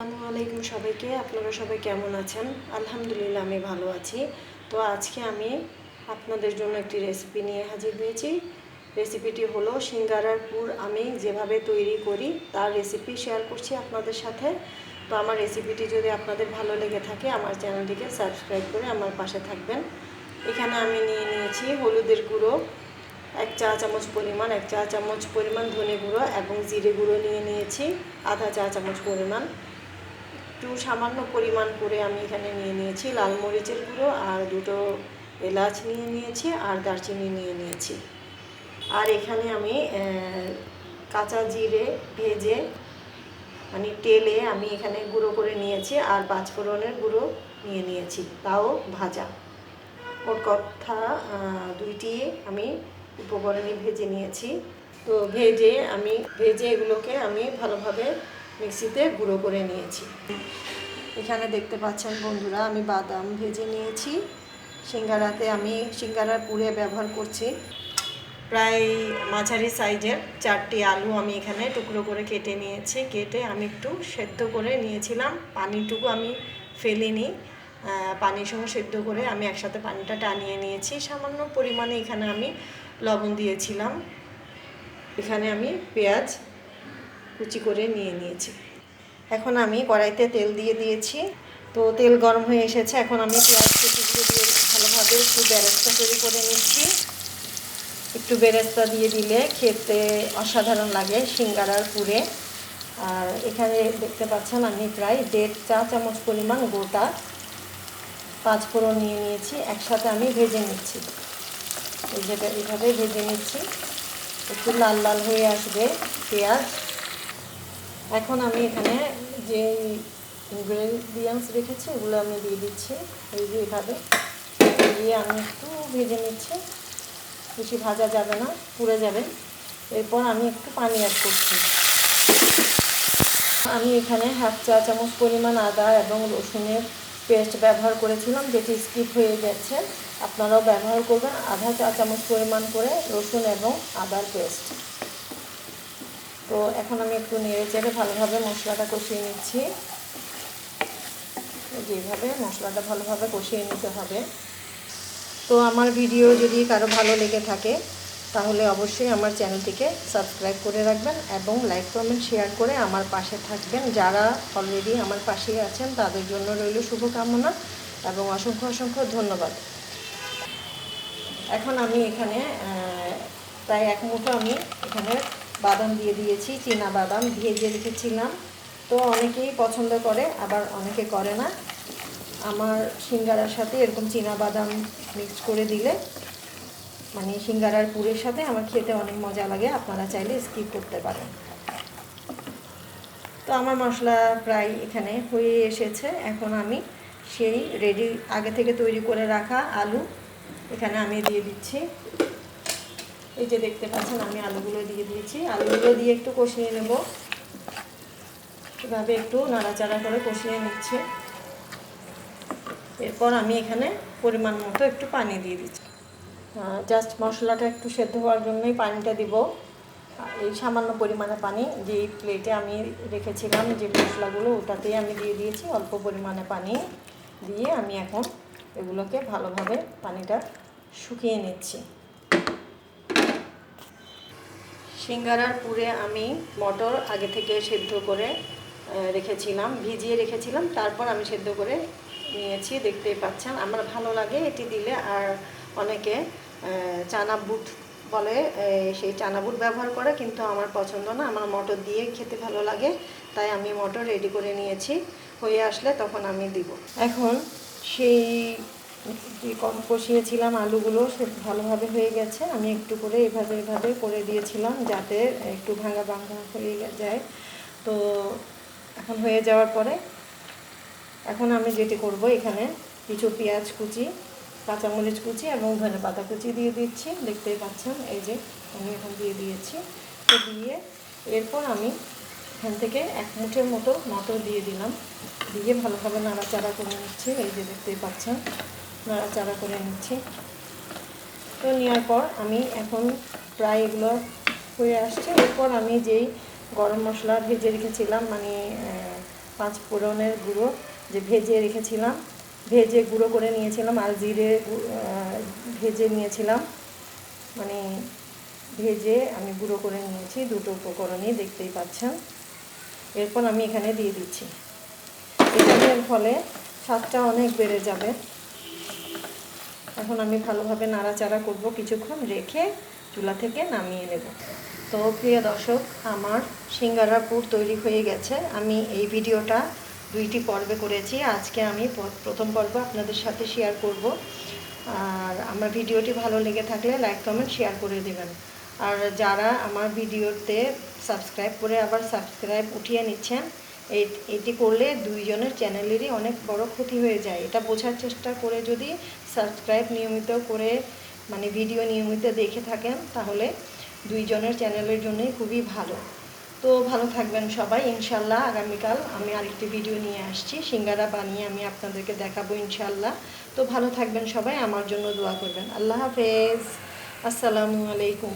আসসালামু আলাইকুম সবাইকে। আপনারা সবাই কেমন আছেন? আলহামদুলিল্লাহ আমি ভালো আছি। তো আজকে আমি আপনাদের জন্য একটি রেসিপি নিয়ে হাজির হয়েছি। রেসিপিটি হলো সিঙ্গারার পুর আমি যেভাবে তৈরি করি তার রেসিপি শেয়ার করছি আপনাদের সাথে। তো আমার রেসিপিটি যদি আপনাদের ভালো লেগে থাকে আমার চ্যানেলটিকে সাবস্ক্রাইব করে আমার পাশে থাকবেন। এখানে আমি নিয়ে নিয়েছি হলুদের গুঁড়ো এক চা চামচ পরিমাণ ধনে গুঁড়ো এবং জিরে গুঁড়ো নিয়ে নিয়েছি আধা চা চামচ পরিমাণ। একটু সামান্য পরিমাণ করে আমি এখানে নিয়ে নিয়েছি লাল মরিচের গুঁড়ো আর দুটো এলাচ নিয়ে নিয়েছি আর দারচিনি নিয়ে নিয়েছি। আর এখানে আমি কাঁচা জিরে ভেজে মানে তেলে আমি এখানে গুঁড়ো করে নিয়েছি আর পাঁচফোড়নের গুঁড়ো নিয়ে নিয়েছি, তাও ভাজা। ওর কথা দুইটি আমি উপকরণই ভেজে নিয়েছি। তো ভেজে এগুলোকে আমি ভালোভাবে মিক্সিতে গুঁড়ো করে নিয়েছি। এখানে দেখতে পাচ্ছেন বন্ধুরা, আমি বাদাম ভেজে নিয়েছি। সিঙ্গারাতে আমি সিঙ্গারার পুরে ব্যবহার করছি প্রায় মাঝারি সাইজের 4টি আলু আমি এখানে টুকরো করে কেটে নিয়েছি। কেটে আমি একটু সেদ্ধ করে নিয়েছিলাম, পানিটুকু আমি ফেলিনি, পানি সহ সেদ্ধ করে আমি একসাথে পানিটা টানিয়ে নিয়েছি। সামান্য পরিমাণে এখানে আমি লবণ দিয়েছিলাম। এখানে আমি পেঁয়াজ কুচি করে নিয়ে নিয়েছি। এখন আমি কড়াইতে তেল দিয়ে দিয়েছি। তো তেল গরম হয়ে এসেছে, এখন আমি পেঁয়াজ কুচিগুলো দিয়ে ভালোভাবে একটু বেরেস্তা তৈরি করে নিচ্ছি। একটু বেরেস্তা দিয়ে দিলে খেতে অসাধারণ লাগে সিঙ্গারার পুরে। আর এখানে দেখতে পাচ্ছেন আমি প্রায় 1.5 চা চামচ পরিমাণ গোটা পাঁচফোড়ন নিয়ে নিয়েছি, একসাথে আমি ভেজে নিচ্ছি। এই জায়গায় এইভাবে ভেজে নিচ্ছি, একটু লাল লাল হয়ে আসবে পেঁয়াজ। এখন আমি এখানে যে ইনগ্রেডিয়েন্টস রেখেছি এগুলো আমি দিয়ে দিচ্ছি। এই যে এইভাবে দিয়ে আমি একটু ভেজে নিচ্ছি, বেশি ভাজা যাবে না, পুড়ে যাবে। এরপর আমি একটু পানি অ্যাড করছি। আমি এখানে 1/2 চা চামচ পরিমাণ আদা এবং রসুনের পেস্ট ব্যবহার করেছিলাম, যেটি স্কিপ হয়ে গেছে, আপনারাও ব্যবহার করবেন। আধা চা চামচ পরিমাণ করে রসুন এবং আদার পেস্ট। তো এখন আমি একটু নেড়ে চেড়ে ভালোভাবে মশলাটা কষিয়ে নিচ্ছি। যেভাবে মশলাটা ভালোভাবে কষিয়ে নিতে হবে। তো আমার ভিডিও যদি কারো ভালো লেগে থাকে তাহলে অবশ্যই আমার চ্যানেলটিকে সাবস্ক্রাইব করে রাখবেন এবং লাইক কমেন্ট শেয়ার করে আমার পাশে থাকবেন। যারা অলরেডি আমার পাশেই আছেন তাদের জন্য রইল শুভকামনা এবং অসংখ্য অসংখ্য ধন্যবাদ। এখন আমি এখানে প্রায় 1 মুঠো আমি এখানে বাদাম দিয়ে দিয়েছি, চীনা বাদাম ভেজে রেখেছিলাম। তো অনেকেই পছন্দ করে, আবার অনেকে করে না। আমার সিঙ্গারার সাথে এরকম চীনা বাদাম মিক্স করে দিলে মানে সিঙ্গারার পুরের সাথে আমার খেতে অনেক মজা লাগে। আপনারা চাইলে স্কিপ করতে পারেন। তো আমার মশলা প্রায় এখানে হয়ে এসেছে। এখন আমি সেই আগে থেকে তৈরি করে রাখা আলু এখানে আমি দিয়ে দিচ্ছি। এই যে দেখতে পাচ্ছেন আমি আলুগুলো দিয়ে দিয়েছি। আলুগুলো দিয়ে একটু কষিয়ে নেব, এভাবে একটু নাড়াচাড়া করে কষিয়ে নিচ্ছি। এরপর আমি এখানে পরিমাণ মতো একটু পানি দিয়ে দিচ্ছি। জাস্ট মশলাটা একটু সেদ্ধ হওয়ার জন্যই পানিটা দিব। এই সামান্য পরিমাণে পানি, যেই প্লেটে আমি রেখেছিলাম যে মশলাগুলো ওটাতেই আমি দিয়ে দিয়েছি। অল্প পরিমাণে পানি দিয়ে আমি এখন এগুলোকে ভালোভাবে পানিটা শুকিয়ে নিচ্ছি। সিঙ্গারার পুরে আমি মটর আগে থেকে সেদ্ধ করে ভিজিয়ে রেখেছিলাম, তারপর আমি সেদ্ধ করে নিয়েছি। দেখতেই পাচ্ছেন আমার ভালো লাগে এটি দিলে। আর অনেকে চানা বুট বলে, সেই চানা বুট ব্যবহার করে, কিন্তু আমার পছন্দ না। আমার মটর দিয়ে খেতে ভালো লাগে, তাই আমি মটর রেডি করে নিয়েছি। হয়ে আসলে তখন আমি দিব। এখন সেই যে কষিয়েছিলাম আলুগুলো সে ভালোভাবে হয়ে গেছে। আমি একটু করে এভাবে করে দিয়েছিলাম যাতে একটু ভাঙা ভাঙা হয়ে যায়। তো এখন হয়ে যাওয়ার পরে এখন আমি যেটি করব, এখানে কিছু পেঁয়াজ কুচি, কাঁচামরিচ কুচি এবং ধনেপাতা কুচি দিয়ে দিচ্ছি। দেখতেই পাচ্ছেন এই যে আমি এখন দিয়ে দিয়েছি। তো দিয়ে এরপর আমি এখান থেকে 1 মুঠের মতো মটর দিয়ে দিলাম, দিয়ে ভালোভাবে নাড়াচাড়া করে নিচ্ছি। এই যে দেখতেই পাচ্ছেন নাড়াচাড়া করে নিচ্ছি। তো নেওয়ার পর আমি এখন প্রায় এগুলো হয়ে আসছে। এরপর আমি যেই গরম মশলা ভেজে রেখেছিলাম মানে 5 ফোড়নের গুঁড়ো যে ভেজে রেখেছিলাম, ভেজে গুঁড়ো করে নিয়েছিলাম, আর জিরে ভেজে নিয়েছিলাম, মানে ভেজে আমি গুঁড়ো করে নিয়েছি। দুটো উপকরণই দেখতেই পাচ্ছেন। এরপর আমি এখানে দিয়ে দিচ্ছি। এটার ফলে স্বাদটা অনেক বেড়ে যাবে। এখন আমি ভালোভাবে নাড়াচাড়া করব, কিছুক্ষণ রেখে চুলা থেকে নামিয়ে নেব। তো প্রিয় দর্শক, আমার সিঙ্গারার পুর তৈরি হয়ে গেছে। আমি এই ভিডিওটা 2টি পর্বে করেছি। আজকে আমি প্রথম পর্ব আপনাদের সাথে শেয়ার করব। আর আমার ভিডিওটি ভালো লেগে থাকলে লাইক কমেন্ট শেয়ার করে দেবেন। আর যারা আমার ভিডিওতে সাবস্ক্রাইব করে আবার সাবস্ক্রাইব উঠিয়ে নিচ্ছেন, এটি করলে দুইজনের চ্যানেলেরই অনেক বড় ক্ষতি হয়ে যায়। এটা বোঝার চেষ্টা করে যদি সাবস্ক্রাইব নিয়মিত করে মানে ভিডিও নিয়মিত দেখে থাকেন, তাহলে দুইজনের চ্যানেলের জন্যই খুবই ভালো। তো ভালো থাকবেন সবাই। ইনশাল্লাহ আগামীকাল আমি আরেকটি ভিডিও নিয়ে আসছি, সিঙ্গারা বানিয়ে আমি আপনাদেরকে দেখাবো ইনশাল্লাহ। তো ভালো থাকবেন সবাই, আমার জন্য দোয়া করবেন। আল্লাহ হাফেজ, আসসালামু আলাইকুম।